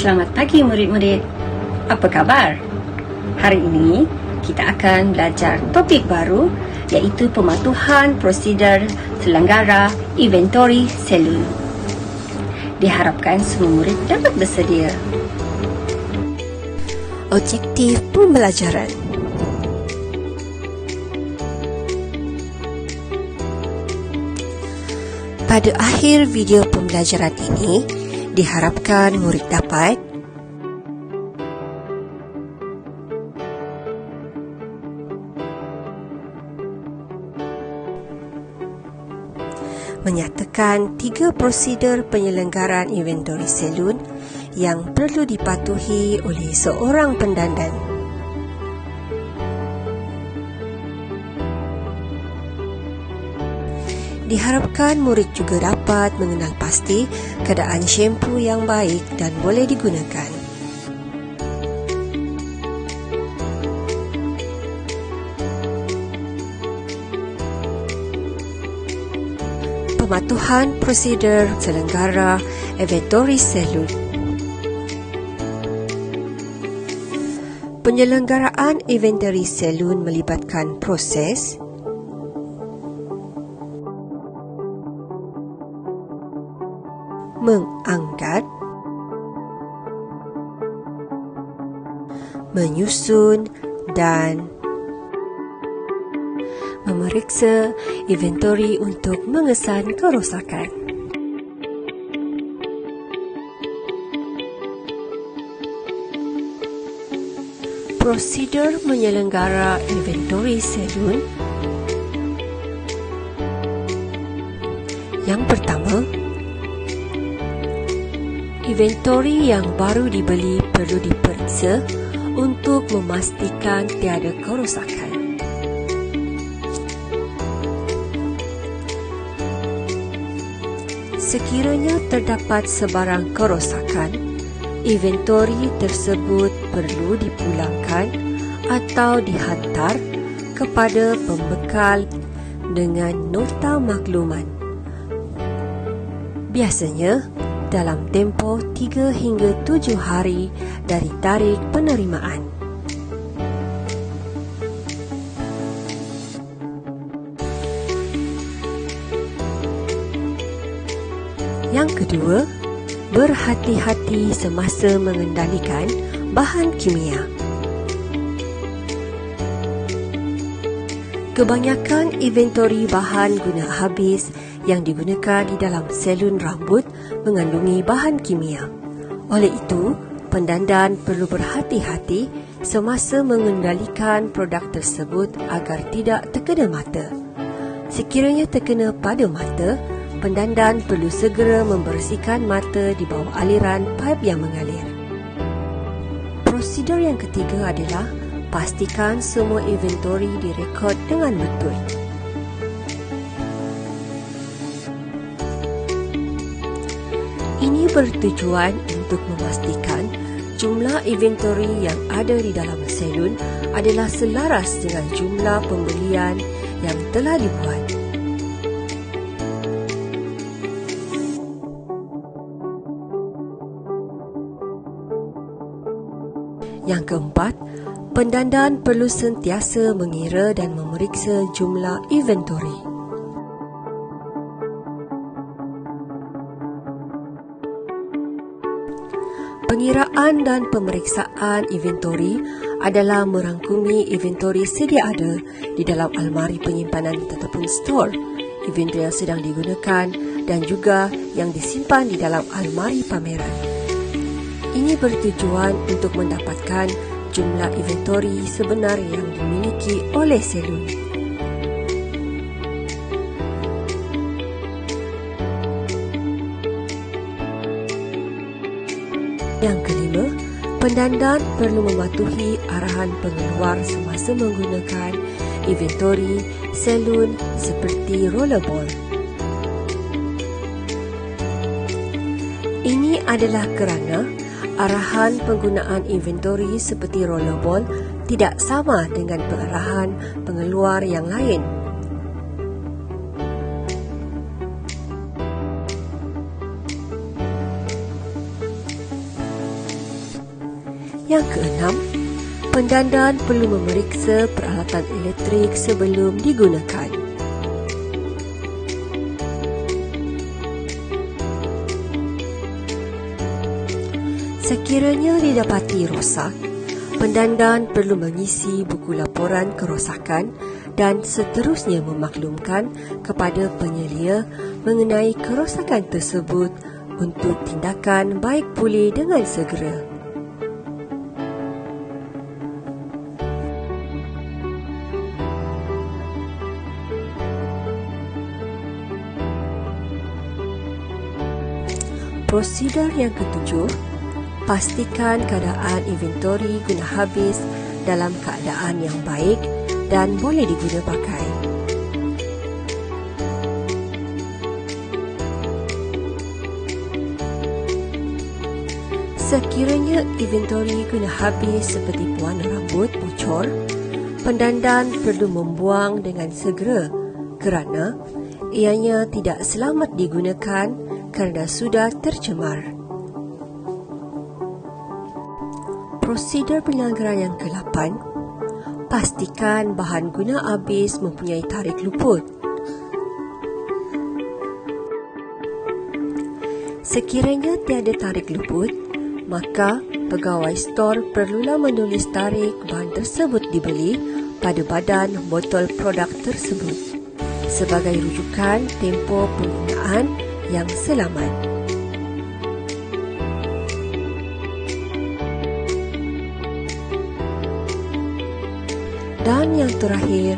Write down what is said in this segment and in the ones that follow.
Selamat pagi murid-murid. Apa khabar? Hari ini kita akan belajar topik baru iaitu pematuhan prosedur selenggara inventory selun. Diharapkan semua murid dapat bersedia. Objektif pembelajaran. Pada akhir video pembelajaran ini, diharapkan murid dapat menyatakan 3 prosedur penyelenggaraan inventory selun yang perlu dipatuhi oleh seorang pendandan. Diharapkan murid juga dapat mengenal pasti keadaan shampoo yang baik dan boleh digunakan. Pematuhan prosedur selenggara inventory selun. Penyelenggaraan inventory selun melibatkan proses mengangkat, menyusun dan memeriksa inventory untuk mengesan kerosakan. Prosedur menyelenggara inventory selun. Yang pertama, inventory yang baru dibeli perlu diperiksa untuk memastikan tiada kerosakan. Sekiranya terdapat sebarang kerosakan, inventory tersebut perlu dipulangkan atau dihantar kepada pembekal dengan nota makluman. Biasanya, dalam tempoh 3 hingga 7 hari dari tarikh penerimaan. Yang kedua, berhati-hati semasa mengendalikan bahan kimia. Kebanyakan inventory bahan guna habis yang digunakan di dalam selun rambut mengandungi bahan kimia. Oleh itu, pendandan perlu berhati-hati semasa mengendalikan produk tersebut agar tidak terkena mata. Sekiranya terkena pada mata, pendandan perlu segera membersihkan mata di bawah aliran paip yang mengalir. Prosedur yang ketiga adalah pastikan semua inventory direkod dengan betul. Ini bertujuan untuk memastikan jumlah inventory yang ada di dalam selun adalah selaras dengan jumlah pembelian yang telah dibuat. Yang keempat, pendandan perlu sentiasa mengira dan memeriksa jumlah inventory. Pengiraan dan pemeriksaan inventory adalah merangkumi inventory sedia ada di dalam almari penyimpanan ataupun store, inventory yang sedang digunakan dan juga yang disimpan di dalam almari pameran. Ini bertujuan untuk mendapatkan jumlah inventory sebenar yang dimiliki oleh selun. Yang kelima, pendandan perlu mematuhi arahan pengeluar semasa menggunakan inventory selun seperti rollerball. Ini adalah kerana arahan penggunaan inventory seperti rollerball tidak sama dengan pengarahan pengeluar yang lain. Yang keenam, pendandan perlu memeriksa peralatan elektrik sebelum digunakan. Sekiranya didapati rosak, pendandan perlu mengisi buku laporan kerosakan dan seterusnya memaklumkan kepada penyelia mengenai kerosakan tersebut untuk tindakan baik pulih dengan segera. Prosedur yang ketujuh, pastikan keadaan inventori guna habis dalam keadaan yang baik dan boleh diguna pakai. Sekiranya inventori guna habis seperti pewarna rambut bocor, pendandan perlu membuang dengan segera kerana ianya tidak selamat digunakan kerana sudah tercemar. Prosedur penyelenggaraan yang ke-8, pastikan bahan guna habis mempunyai tarik luput. Sekiranya tiada tarik luput, maka pegawai stor perlulah menulis tarikh bahan tersebut dibeli pada badan botol produk tersebut sebagai rujukan tempoh penggunaan yang selamat. Dan yang terakhir,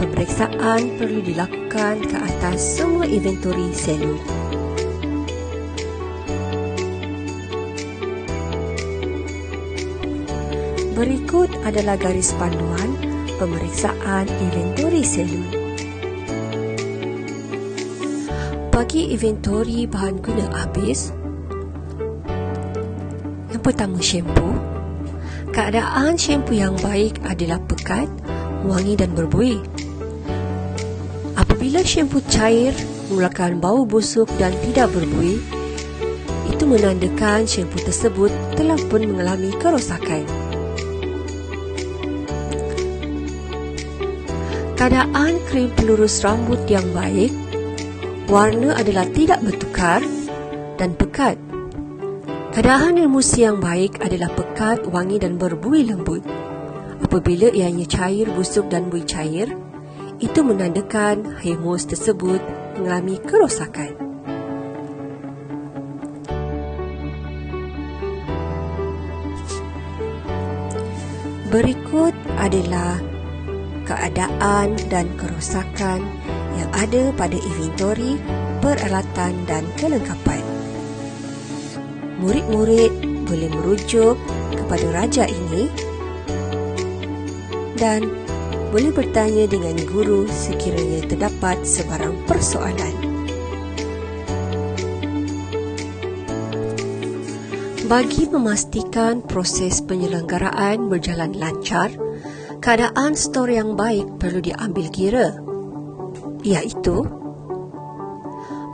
pemeriksaan perlu dilakukan ke atas semua inventori selun. Berikut adalah garis panduan pemeriksaan inventori selun. Bagi inventori bahan guna habis, yang pertama shampoo. Keadaan shampoo yang baik adalah pekat, wangi dan berbuih. Apabila shampoo cair, mengeluarkan bau busuk dan tidak berbuih, itu menandakan shampoo tersebut telah pun mengalami kerosakan. Keadaan krim pelurus rambut yang baik, warna adalah tidak bertukar dan pekat. Keadaan emulsi yang baik adalah pekat, wangi dan berbuih lembut. Apabila ianya cair, busuk dan buih cair, itu menandakan emulsi tersebut mengalami kerosakan. Berikut adalah keadaan dan kerosakan yang ada pada inventori, peralatan dan kelengkapan. Murid-murid boleh merujuk kepada raja ini dan boleh bertanya dengan guru sekiranya terdapat sebarang persoalan. Bagi memastikan proses penyelenggaraan berjalan lancar, keadaan stor yang baik perlu diambil kira, iaitu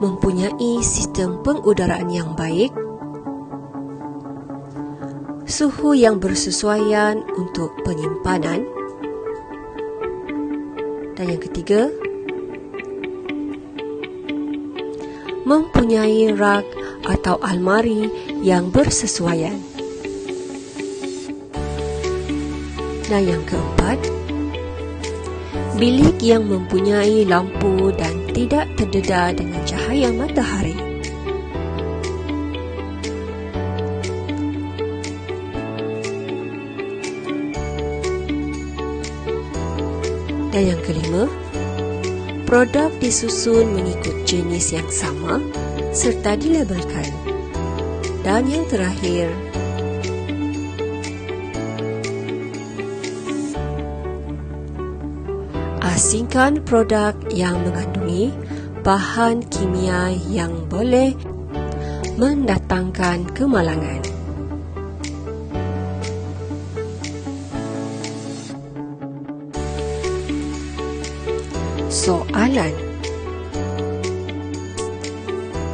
mempunyai sistem pengudaraan yang baik, suhu yang bersesuaian untuk penyimpanan, dan yang ketiga, mempunyai rak atau almari yang bersesuaian. Dan yang keempat, bilik yang mempunyai lampu dan tidak terdedah dengan cahaya matahari. Dan yang kelima, produk disusun mengikut jenis yang sama serta dilabelkan. Dan yang terakhir, asingkan produk yang mengandungi bahan kimia yang boleh mendatangkan kemalangan. Soalan.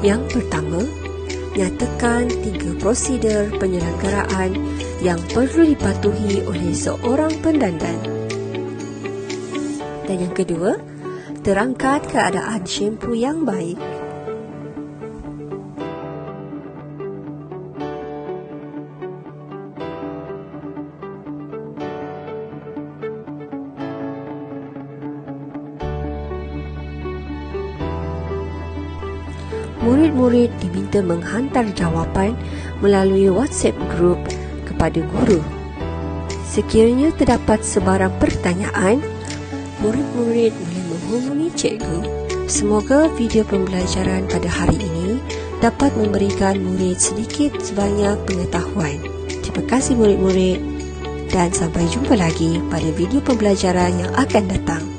Yang pertama, nyatakan 3 prosedur penyelenggaraan yang perlu dipatuhi oleh seorang pendandan. Dan yang kedua, terangkat keadaan syampu yang baik. Murid-murid diminta menghantar jawapan melalui WhatsApp group kepada guru. Sekiranya terdapat sebarang pertanyaan, murid-murid boleh menghubungi cikgu. Semoga video pembelajaran pada hari ini dapat memberikan murid sedikit sebanyak pengetahuan. Terima kasih murid-murid dan sampai jumpa lagi pada video pembelajaran yang akan datang.